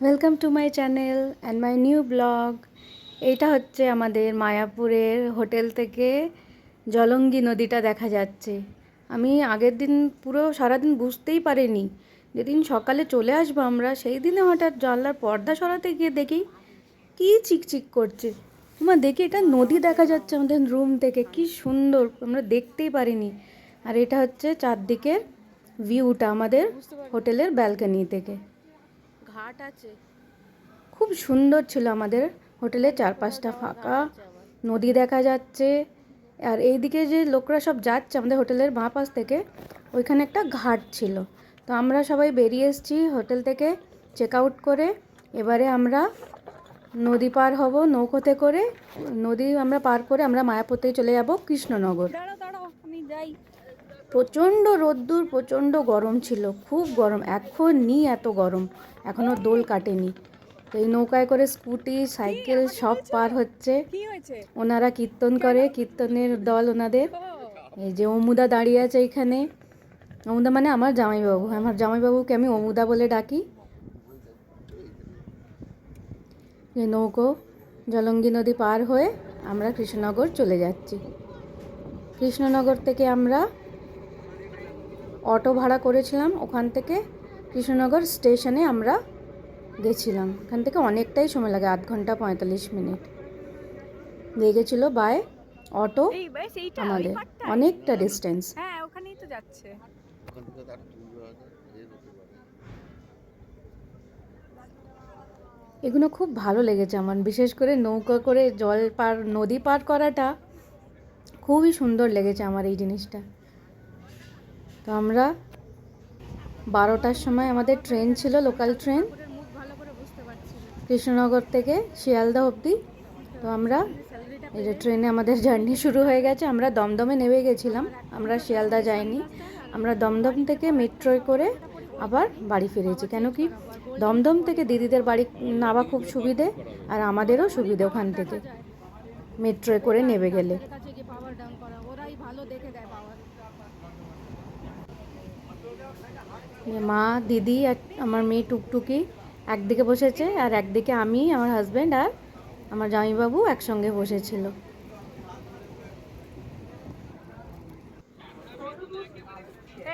Welcome to my channel and my new blog. এইটা হচ্ছে আমাদের মায়াপুরের হোটেল থেকে জলঙ্গি নদীটা দেখা যাচ্ছে। আমি আগের দিন পুরো সারাদিন বুঝতেই পারিনি, যেদিন সকালে চলে আসবো আমরা সেই দিনে হঠাৎ জানলার পর্দা সরাতে গিয়ে দেখি কি চিকচিক করছে। আমার দেখি এটা নদী দেখা যাচ্ছে আমাদের রুম থেকে, কি সুন্দর, আমরা দেখতেই পারিনি। আর এটা হচ্ছে চারদিকের ভিউটা আমাদের হোটেলের ব্যালকনি থেকে। ঘাট আছে, খুব সুন্দর ছিল আমাদের হোটেলের চারপাশটা ফাঁকা, নদী দেখা যাচ্ছে। আর এইদিকে যে লোকরা সব যাচ্ছে আমাদের হোটেলের বাঁ পাশ থেকে, ওইখানে একটা ঘাট ছিল। তো আমরা সবাই বেরিয়ে এসেছি হোটেল থেকে চেক আউট করে। এবারে আমরা নদী পার হব নৌকোতে করে। নদী আমরা পার করে আমরা মায়াপুর থেকে চলে যাব কৃষ্ণনগর। প্রচণ্ড রোদ্দুর, প্রচণ্ড গরম ছিল, খুব গরম। এখনই এত গরম, এখনও দোল কাটেনি। তো এই নৌকায় করে স্কুটি সাইকেল সব পার হচ্ছে। ওনারা কীর্তন করে, কীর্তনের দল ওনাদের। এই যে অমুদা দাঁড়িয়ে আছে এইখানে। অমুদা মানে আমার জামাইবাবু, আমার জামাইবাবুকে আমি অমুদা বলে ডাকি। যে নৌকো জলঙ্গি নদী পার হয়ে আমরা কৃষ্ণনগর চলে যাচ্ছি। কৃষ্ণনগর থেকে আমরা অটো ভাড়া করেছিলাম, ওখান থেকে কৃষ্ণনগর স্টেশনে আমরা গেছিলাম। ওখান থেকে অনেকটাই সময় লাগে, 8 ঘন্টা 45 মিনিট লেগেছিলো বাই অটো। আমাদের অনেকটা ডিস্টেন্স। হ্যাঁ ওখানেই তো যাচ্ছে। এগুলো খুব ভালো লেগেছে আমার, বিশেষ করে নৌকা করে জল পার, নদী পার করাটা খুবই সুন্দর লেগেছে আমার এই জিনিসটা। তো আমরা 12টার সময় আমাদের ট্রেন ছিল, লোকাল ট্রেন কৃষ্ণনগর থেকে শিয়ালদা অবধি। তো আমরা এই যে ট্রেনে আমাদের জার্নি শুরু হয়ে গেছে। আমরা দমদমে নেমে গেছিলাম, আমরা শিয়ালদা যাইনি। আমরা দমদম থেকে মেট্রোয় করে আবার বাড়ি ফিরেছি। কেন কি দমদম থেকে দিদিদের বাড়ি নামা খুব সুবিধে, আর আমাদেরও সুবিধে ওখান থেকে মেট্রোয় করে নেমে গেলে। মা, দিদি আর আমার মেয়ে টুকটুকি একদিকে বসেছে, আর একদিকে আমি, আমার হাজব্যান্ড আর আমার জামাইবাবু একসঙ্গে বসেছিল।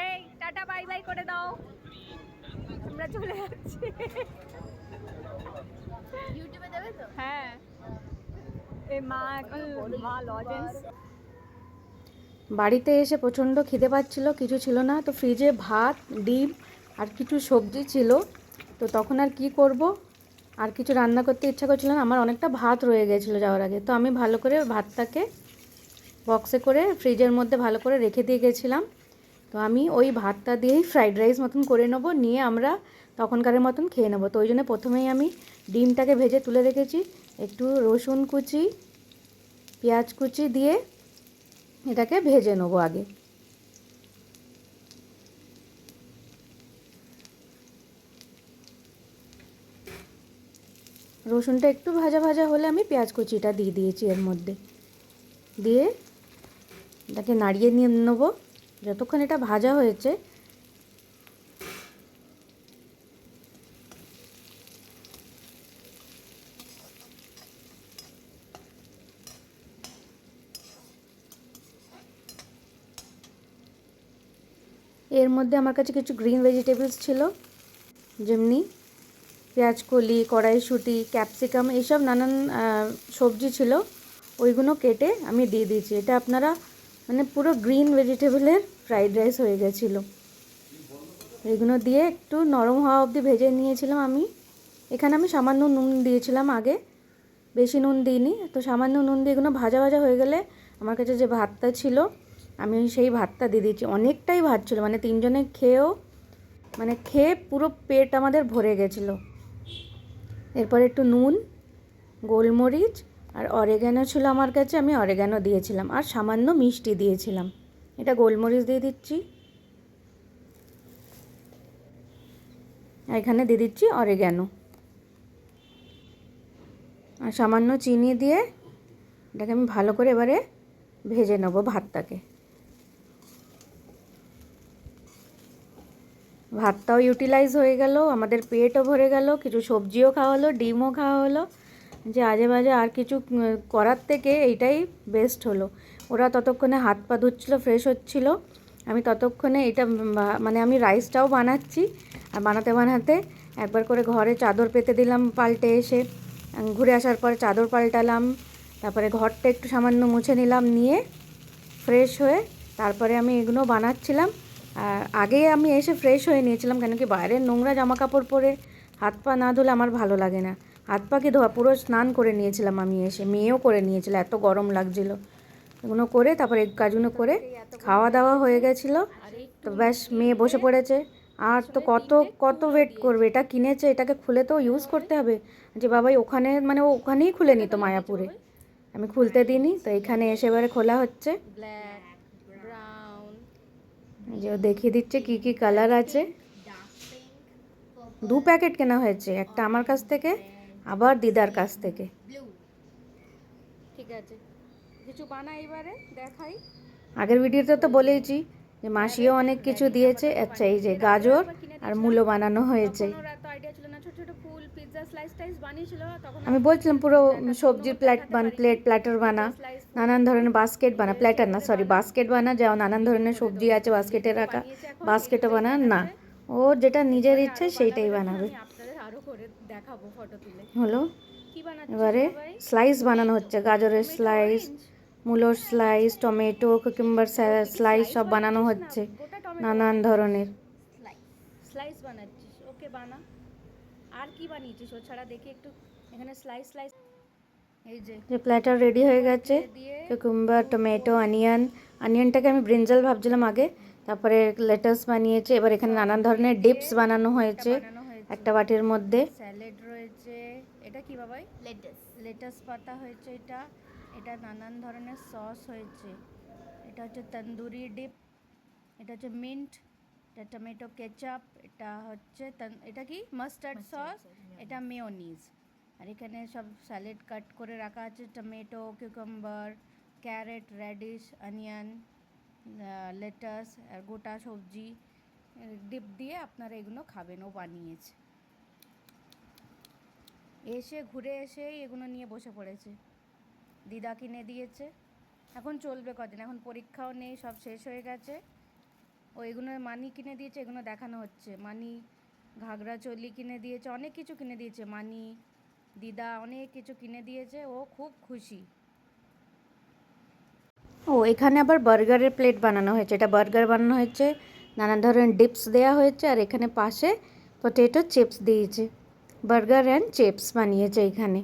এই টাটা বাই বাই করে দাও, আমরা চলে যাচ্ছি। ইউটিউবে দেবে তো? হ্যাঁ। এই মা এখন মা লজেন্স। বাড়িতে এসে প্রচণ্ড খিদে পাচ্ছিল, কিছু ছিল না, তো ফ্রিজে ভাত, ডিম আর কিছু সবজি ছিল। তো তখন আর কি করব, আর কিছু রান্না করতে ইচ্ছা করছিল না। আমার অনেকটা ভাত রয়ে গেছিলো যাওয়ার আগে, তো আমি ভালো করে ভাতটাকে বক্সে করে ফ্রিজের মধ্যে ভালো করে রেখে দিয়ে গেছিলাম। তো আমি ওই ভাতটা দিয়েই ফ্রাইড রাইস মতন করে নেব, নিয়ে আমরা তখনকারের মতন খেয়ে নেব। তো ওই জন্য প্রথমেই আমি ডিমটাকে ভেজে তুলে রেখেছি, একটু রসুন কুচি, পেঁয়াজ কুচি দিয়ে এটাকে ভেজে নেবো আগে। রসুনটা একটু ভাজা ভাজা হলে আমি পেঁয়াজ কুচিটা দিয়ে দিয়েছি এর মধ্যে, দিয়ে এটাকে নাড়িয়ে নিয়ে নেবো যতক্ষণ এটা ভাজা হয়েছে। এর মধ্যে আমার কাছে কিছু গ্রিন ভেজিটেবলস ছিল, যেমনি পেঁয়াজকলি, কড়াইশুঁটি, ক্যাপসিকাম, এইসব নানান সবজি ছিল। ওইগুলো কেটে আমি দিয়ে দিয়েছি। এটা আপনারা মানে পুরো গ্রিন ভেজিটেবলের ফ্রাইড রাইস হয়ে গেছিলো। এইগুলো দিয়ে একটু নরম হওয়া অবধি ভেজে নিয়েছিলাম আমি। এখানে আমি সামান্য নুন দিয়েছিলাম আগে, বেশি নুন দিইনি। তো সামান্য নুন দিয়ে এগুলো ভাজা ভাজা হয়ে গেলে আমার কাছে যে ভাতটা ছিল আমি সেই ভাতটা দিয়ে দিয়েছি। অনেকটাই ভাত ছিল, মানে তিনজনে খেয়েও মানে খেয়ে পুরো পেট আমাদের ভরে গেছিলো। এরপর একটু নুন, গোলমরিচ আর অরেগানো ছিল আমার কাছে, আমি অরেগানো দিয়েছিলাম, আর সামান্য মিষ্টি দিয়েছিলাম। এটা গোলমরিচ দিয়ে দিচ্ছি, এখানে দিয়ে দিচ্ছি অরেগানো, আর সামান্য চিনি দিয়ে এটাকে আমি ভালো করে এবারে ভেজে নেব ভাতটাকে। ভাতটাও ইউটিলাইজ হয়ে গেল, আমাদের পেটও ভরে গেল, কিছু সবজিও খাওয়া হলো, ডিমও খাওয়া হলো। যে আজে বাজে আর কিছু করার থেকে এইটাই বেস্ট হলো। ওরা ততক্ষণে হাত পা ধুচ্ছিলো, ফ্রেশ হচ্ছিল, আমি ততক্ষণে এটা মানে আমি রাইসটাও বানাচ্ছি। আর বানাতে বানাতে একবার করে ঘরে চাদর পেতে দিলাম, পাল্টে এসে ঘুরে আসার পর চাদর পাল্টালাম, তারপরে ঘরটা একটু সামান্য মুছে নিলাম, নিয়ে ফ্রেশ হয়ে তারপরে আমি এগুলো বানাচ্ছিলাম। আর আগে আমি এসে ফ্রেশ হয়ে নিয়েছিলাম, কেন কি বাইরের নোংরা জামা কাপড় পরে হাত পা না ধুলে আমার ভালো লাগে না। হাত পা কি ধোয়া, পুরো স্নান করে নিয়েছিলাম আমি এসে, মেয়েও করে নিয়েছিল, এত গরম লাগছিল। এগুলো করে তারপরে এই কাজগুলো করে খাওয়া দাওয়া হয়ে গেছিলো। তো ব্যাস মেয়ে বসে পড়েছে। আর তো কত কত ওয়েট করবে, এটা কিনেছে, এটাকে খুলে তো ইউজ করতে হবে। যে বাবাই ওখানে মানে ও ওখানেই খুলে নিত মায়াপুরে, আমি খুলতে দিইনি, তো এখানে এসে এবারে খোলা হচ্ছে। ব্ল্যাক, ব্রাউন, যে ও দেখিয়ে দিচ্ছে কি কি কালার আছে। 2 প্যাকেট কেনা হয়েছে, একটা আমার কাছ থেকে, আবার দিদার কাছ থেকে। ঠিক আছে, কিছু বানাই এবারে দেখাই। আগের ভিডিওতে তো বলেইছি যে মাসিও অনেক কিছু দিয়েছে। আচ্ছা, এই যে গাজর আর মূলো বানানো হয়েছে। তখন ওর এত আইডিয়া ছিল না, ছোট ছোট ফুল পিৎজা স্লাইস টাইস বানিয়েছিল তখন। আমি বলছিলাম পুরো সবজির প্ল্যাটার বানা, নানান ধরনের বাস্কেট বানা, প্ল্যাটার না সরি বাস্কেট বানা, যাও নানান ধরনের সবজি আছে বাস্কেটে রাখা, বাস্কেটও বানা না, ও যেটা নিজের ইচ্ছে সেইটাই বানাবে। আমি আপনাদের আরো করে দেখাবো ফটো তুলে। হলো কি বানাচ্ছিস এবারে বাবাই? স্লাইস বানানো হচ্ছে, গাজরের স্লাইস, মূলোর স্লাইস, টমেটো, কুকুম্বার স্লাইস সব বানানো হচ্ছে, গোটা টমেটো নানান ধরনের। স্লাইস বানাচ্ছিস, ওকে বানা। আর কি বানিয়েছিস ও ছাড়া দেখি একটু। এখানে স্লাইস স্লাইস, এই যে যে প্ল্যাটার রেডি হয়ে গেছে, কুকুম্বার, টমেটো, অনিয়নটাকে আমি ব্রিঞ্জাল ভাবছিলাম আগে, তারপরে লেটাস বানিয়েছে। এবার এখানে নানান ধরনের ডিপস বানানো হয়েছে বানানো হয়েছে। একটা বাটির মধ্যে। স্যালাড রয়েছে, এটা কি বাবাই? লেটাস পাতা হয়েছে, এটা এটা নানান ধরনের সস হয়েছে। এটা হচ্ছে তন্দুরি ডিপ, এটা হচ্ছে মিন্ট, এটা টমেটো কেচাপ, এটা হচ্ছে এটা কি মাস্টার্ড সস, এটা মেয়োনিজ। আর এখানে সব স্যালাড কাট করে রাখা আছে, tomato, cucumber, carrot, radish, onion, lettuce আর গোটা সবজি ডিপ দিয়ে আপনারা এগুলো খাবেন, ও বানিয়েছে। এসে ঘুরে এসেই এগুলো নিয়ে বসে পড়েছে, দিদা কিনে দিয়েছে। এখন চলবে কদিন, এখন পরীক্ষাও নেই, সব শেষ হয়ে গেছে। ও এগুলো মানি কিনে দিয়েছে, এগুলো দেখানো হচ্ছে। মানি ঘাগরা চলি কিনে দিয়েছে, অনেক কিছু কিনে দিয়েছে মানি, দিদা অনেক কিছু কিনে দিয়েছে, ও খুব খুশি। ও এখানে আবার বার্গারের প্লেট বানানো হয়েছে, এটা বার্গার বানানো হয়েছে, নানান ধরনের ডিপস দেওয়া হয়েছে, আর এখানে পাশে পটেটো চিপস দিয়েছে, বার্গার অ্যান্ড চিপস বানিয়েছে এখানে।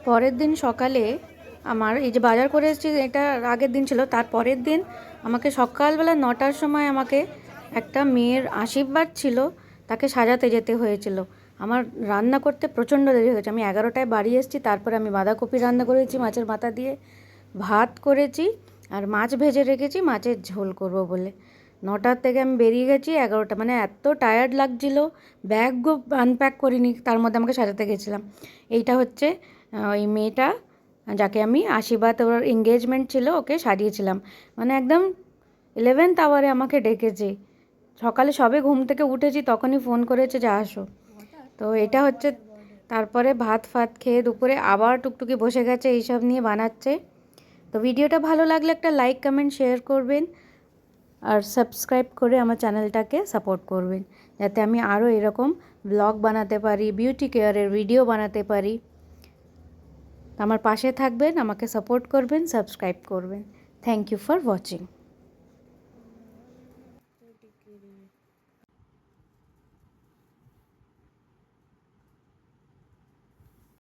পরের দিন সকালে আমার এই যে বাজার করে এসেছি, এটা আগের দিন ছিল, তার পরের দিন আমাকে সকালবেলা 9টার সময় আমাকে একটা মেয়ের আশীর্বাদ ছিল, তাকে সাজাতে যেতে হয়েছিল। আমার রান্না করতে প্রচণ্ড দেরি হয়েছে, আমি 11টায় বাড়ি এসেছি, তারপরে আমি বাঁধাকপি রান্না করেছি মাছের মাথা দিয়ে, ভাত করেছি, আর মাছ ভেজে রেখেছি মাছের ঝোল করব বলে। 9টার থেকে আমি বেরিয়ে গেছি 11টা, মানে এত টায়ার্ড লাগছিল, ব্যাগও আনপ্যাক করিনি, তার মধ্যে আমাকে সাজাতে গেছিলাম। এইটা হচ্ছে ওই মেয়েটা যাকে আমি আশীর্বাদ, ওর এঙ্গেজমেন্ট ছিল, ওকে সাজিয়েছিলাম, মানে একদম 11th আওয়ারে আমাকে ডেকেছে। সকালে সবে ঘুম থেকে উঠেছি, তখনই ফোন করেছে যে আসো। তো এটা হচ্ছে, তারপরে ভাত ফাত খেয়ে দুপুরে আবার টুকটুকি বসে গেছে এইসব নিয়ে বানাচ্ছে। তো ভিডিওটা ভালো লাগলে একটা লাইক কমেন্ট শেয়ার করবেন, আর সাবস্ক্রাইব করে আমার চ্যানেলটাকে সাপোর্ট করবেন, যাতে আমি আরও এরকম ব্লগ বানাতে পারি, বিউটি কেয়ারের ভিডিও বানাতে পারি। আমার পাশে থাকবেন, আমাকে সাপোর্ট করবেন, সাবস্ক্রাইব করবেন। Thank you for watching.